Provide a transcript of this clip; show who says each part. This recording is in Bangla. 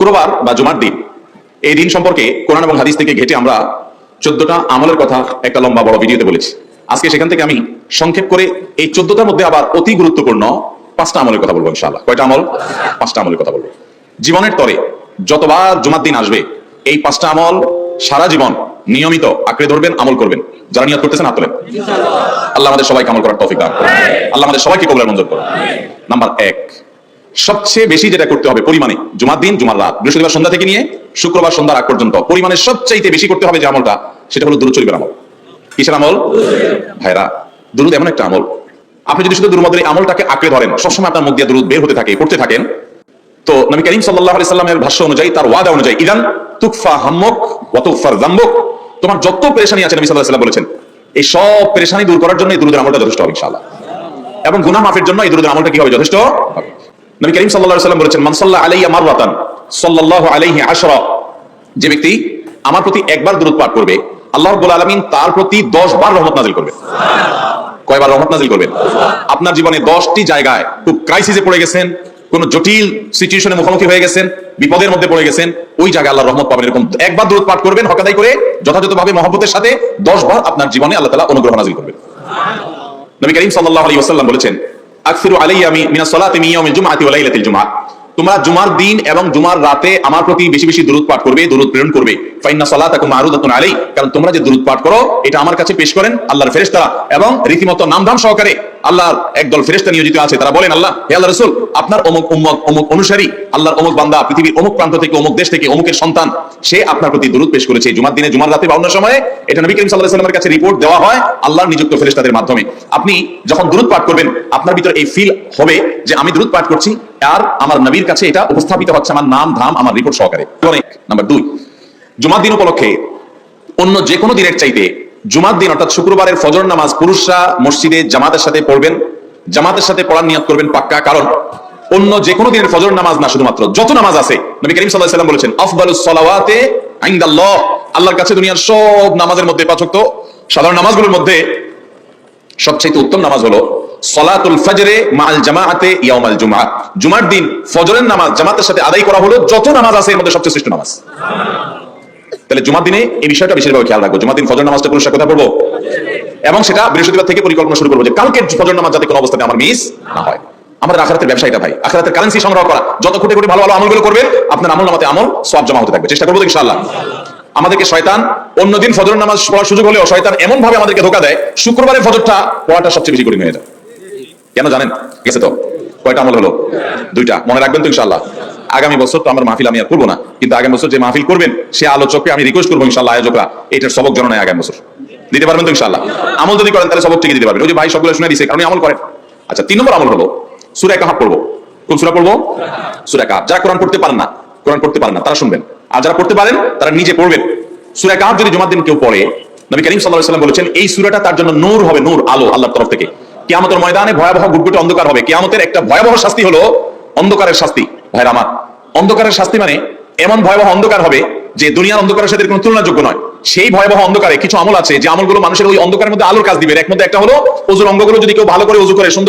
Speaker 1: শুক্রবার বা জুমার দিন, এই দিন সম্পর্কে কোরআন এবং হাদিস থেকে ঘেটে আমরা 14টা আমলের কথা একটা লম্বা বড় ভিডিওতে বলেছি। আজকে সেখান থেকে আমি সংক্ষেপ করে এই 14টার মধ্যে আবার অতি গুরুত্বপূর্ণ 5টা আমলের কথা বলবো ইনশাআল্লাহ। কয়টা আমল? 5টা আমলের কথা বলবো। জীবনের তরে যতবার জুমার দিন আসবে এই 5টা আমল সারা জীবন নিয়মিত আঁকড়ে ধরবেন, আমল করবেন। যারা নিয়ত করতেছেন হাত তোলেন। আল্লাহ আমাদের সবাইকে আমল করার তৌফিক দান করুন। আল্লাহ আমাদের সবাইকে কবুল মঞ্জুর করুন। নাম্বার 1, সবচেয়ে বেশি যেটা করতে হবে পরিমাণে, জুমার দিন জুমার রাত বৃহস্পতিবার সন্ধ্যা থেকে নিয়ে শুক্রবার সন্ধ্যার আগ পর্যন্ত পরিমাণে সবচাইতে বেশি করতে হবে যে আমলটা, সেটা হলো দুরূদ শরীফের আমল। কিসের আমল? ভাইরা, দুরূদ এমন একটা আমল, আপনি যদি শুধু দুরূদের আমলটাকে আঁকড়ে ধরেন, সবসময় আপনার মুখ দিয়ে দুরূদ বের হতে থাকে, পড়তে থাকেন, তো নবী করিম সাল্লাল্লাহু আলাইহি সাল্লামের ভাষ্য অনুযায়ী, তার ওয়াদা অনুযায়ী, ইদান তুকফা হাম্মুক ওয়া তুগফার যামবুক, তোমার যত পেরেশানি আছে নবী সাল্লাল্লাহু আলাইহি সাল্লাম বলেছেন এই সব পেরেশানি দূর করার জন্য এই দুরূদের আমলটা যথেষ্ট হবে ইনশাআল্লাহ। এবং গুনাহ মাফের জন্য এই দুরূদের আমলটা কি হবে? যথেষ্ট হবে। নবী করিম সাল্লাল্লাহু আলাইহি সাল্লাম বলেছেন, মান সাল্লা আলাইয়া মাররাতান সাল্লাল্লাহু আলাইহি আশরা, যে ব্যক্তি আমার প্রতি একবার দুরূদ পাঠ করবে আল্লাহ রাব্বুল আলামিন তার প্রতি 10 বার রহমত নাযিল করবেন। কয়বার রহমত নাযিল করবেন? আপনার জীবনে 10টি জায়গায় খুব ক্রাইসিসে পড়ে গেছেন, কোন জটিল সিচুয়েশনে মুখোমুখি হয়ে গেছেন, বিপদের মধ্যে পড়ে গেছেন, ওই জায়গায় আল্লাহর রহমত পাবেন। এরকম একবার দুরূদ পাঠ করবেন হক আদায় করে, যথাযথভাবে মহব্বতের সাথে 10 বার আপনার জীবনে আল্লাহ তাআলা অনুগ্রহ নাযিল করবেন। নবী করিম সাল্লাল্লাহু আলাইহি ওয়াসাল্লাম বলেছেন, আকসিরু আলাইয়া মিনাস সালাতি মিন ইয়াউমিল জুমআতি ওয়া লাইলাতিল জুমআহ, তোমরা জুমার দিন এবং জুমার রাতে আমার প্রতি বেশি বেশি দুরূদ পাঠ করবে, দুরূদ প্রেরণ করবে। ফাইন্না সালাতাকুম মারুদাতুন আলাই, কারণ তোমরা যে দুরূদ পাঠ করো এটা আমার কাছে পেশ করেন আল্লাহর ফেরেশতারা, এবং রীতিমতো নামধাম সহকারে আল্লাহর একদল ফেরেশতা নিয়োজিত আছে। তারা বলেন, আল্লাহ, হে আল্লাহর রাসূল, আপনার অমুক উম্মত, অমুক অনুসারী, আল্লাহর অমুক বান্দা পৃথিবীর অমুক প্রান্ত থেকে, অমুক দেশ থেকে, অমুকের সন্তান, সে আপনার প্রতি দুরূদ পেশ করেছে জুমার দিনে, জুমার রাতে বা অন্য সময়ে। এটা নবী করিম সাল্লাল্লাহু আলাইহি ওয়াসাল্লামের কাছে রিপোর্ট দেওয়া হয় আল্লাহর নিযুক্ত ফেরেশতাদের মাধ্যমে। আপনি যখন দুরূদ পাঠ করবেন আপনার ভিতরে এই ফিল হবে যে আমি দুরূদ পাঠ করছি আর আমার নবীর কাছে এটা উপস্থাপিত হচ্ছে আমার নাম ধাম আমার রিপোর্ট সহকারে। নাম্বার 2, জুমার দিন উপলক্ষে অন্য যে কোনো দিনের চাইতে জুমার দিন অর্থাৎ শুক্রবারের ফজর নামাজ পুরুষরা মসজিদে জামাতের সাথে পড়বেন, জামাতের সাথে পড়ার নিয়ত করবেন পাক্কা। কারণ অন্য যে কোনো দিনের ফজর নামাজ না, শুধুমাত্র যত নামাজ আছে, নবী করিম সাল্লাল্লাহু আলাইহি ওয়াসাল্লাম বলেছেন, আফদালুস সালাওয়াতি ইনদাল্লাহ, আল্লাহর কাছে দুনিয়ার সব নামাজের মধ্যে, 5 ওয়াক্ত সাধারণ নামাজগুলোর মধ্যে সবচেয়ে উত্তম নামাজ হলো সালাতুল ফজরে মাআল জামাআতে ইয়াউমাল জুমআহ, জুমার দিন ফজরের নামাজ জামাতের সাথে আদায় করা হলো যত নামাজ আছে এর মধ্যে সবচেয়ে শ্রেষ্ঠ নামাজ। তাহলে জুমার দিনে এই বিষয়টা বিশেষভাবে খেয়াল রাখবো। জুমার দিন ফজর নামাজটা পুরুষরা কোথায় পড়বো, এবং সেটা বৃহস্পতিবার থেকে পরিকল্পনা শুরু করবো যে কালকের ফজর নামাজ যাতে কোনো অবস্থাতে আমার মিস না হয়। আমাদের আখিরাতের ব্যবসায়টা ভাই, আখিরাতের কারেন্সি সংগ্রহ করা, যত কোটি কোটি ভালো ভালো আমলগুলো করবেন আপনার আমলনামাতে আমল সওয়াব জমা হতে থাকবে। চেষ্টা করবো ইনশাআল্লাহ। আমাদেরকে শয়তান অন্যদিন ফজর নামাজ পড়ার সুযোগ হলেও শয়তান এমন ভাবে আমাদেরকে ধোঁকা দেয়, শুক্রবারের ফজরটা পড়াটা সবচেয়ে বেশি কঠিন হয়ে যায়। কেন জানেন? গেছে তো কয়টা আমল হলো? 2টা। মনে রাখবেন তো ইনশাআল্লাহ। আগামী বছর তো আমার মাহফিল আমি আর করবো না, কিন্তু আগামী বছর যে মাহফিল করবেন সে আলোচককে আমি রিকোয়েস্ট করবো ইনশাআল্লাহ, আয়োজকরা এটার সবক জননায় আগামী বছর দিতে পারবেন তো ইনশাআল্লাহ। আমল যদি করেন তাহলে সবক ঠিকই দিতে পারবেন। ওই যে ভাই সবগুলো শুনে দিয়েছে, কারণ আমল করেন। আচ্ছা, 3 নম্বর আমল হলো সূরা কাহফ পড়বো। কোন সূরা পড়বো? সূরা কাহফ। যারা কোরআন পড়তে পারেন না তারা শুনবেন, আর যারা পড়তে পারেন তারা নিজে পড়বেন। সূরা কাহফ যদি জুমার দিন কেউ পড়ে, নবী করিম সাল্লাল্লাহু আলাইহি ওয়াসাল্লাম বলেছেন এই সূরাটা তার জন্য নূর হবে, নূর, আলো আল্লাহর তরফ থেকে। কিয়ামতের ময়দানে ভয়াবহ গুটগুটে অন্ধকার হবে। কিয়ামতের একটা ভয়াবহ শাস্তি হলো অন্ধকারের শাস্তি। ভাইরা আমার, অন্ধকারের শাস্তি মানে এমন ভয়াবহ অন্ধকার হবে যে দুনিয়ার অন্ধকারের সাথে কোনো তুলনাযোগ্য নয়। সেই ভয়াবহ অন্ধকারে কিছু আমল আছে যে আমলগুলো মানুষের ওই অন্ধকারের মধ্যে আলোর কাজ দিবে। এর মধ্যে একটা হলো ওযুর অঙ্গগুলো যদি কেউ ভালো করে ওযু করে সুন্দর